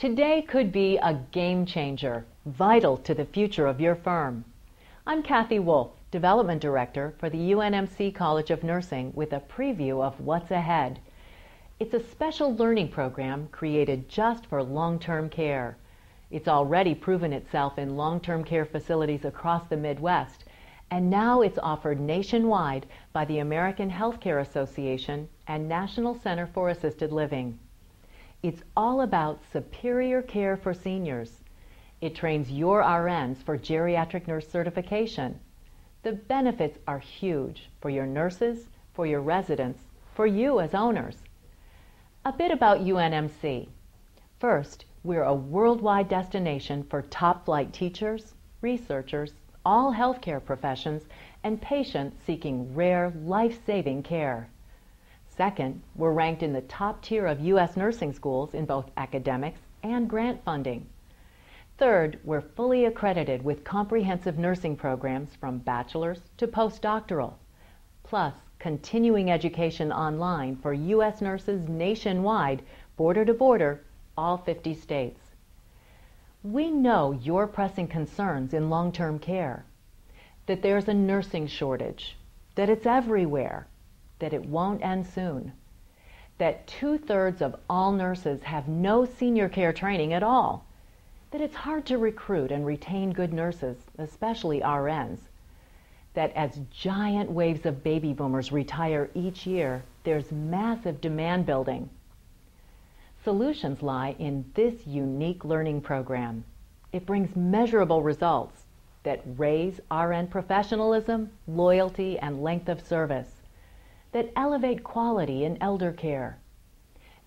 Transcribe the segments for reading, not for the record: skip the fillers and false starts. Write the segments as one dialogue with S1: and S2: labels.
S1: Today could be a game changer, vital to the future of your firm. I'm Kathy Wolf, Development Director for the UNMC College of Nursing, with a preview of what's ahead. It's a special learning program created just for long-term care. It's already proven itself in long-term care facilities across the Midwest, and now it's offered nationwide by the American Healthcare Association and National Center for Assisted Living. It's all about superior care for seniors. It trains your RNs for geriatric nurse certification. The benefits are huge for your nurses, for your residents, for you as owners. A bit about UNMC. First, we're a worldwide destination for top-flight teachers, researchers, all healthcare professions, and patients seeking rare, life-saving care. Second, we're ranked in the top tier of U.S. nursing schools in both academics and grant funding. Third, we're fully accredited with comprehensive nursing programs from bachelor's to postdoctoral, plus continuing education online for U.S. nurses nationwide, border to border, all 50 states. We know your pressing concerns in long-term care, that there's a nursing shortage, that it's everywhere, that it won't end soon, that 2/3 of all nurses have no senior care training at all, that it's hard to recruit and retain good nurses, especially RNs, that as giant waves of baby boomers retire each year, there's massive demand building. Solutions lie in this unique learning program. It brings measurable results that raise RN professionalism, loyalty, and length of service, that elevate quality in elder care,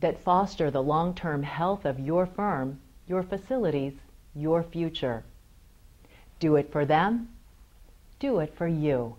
S1: that foster the long-term health of your firm, your facilities, your future. Do it for them. Do it for you.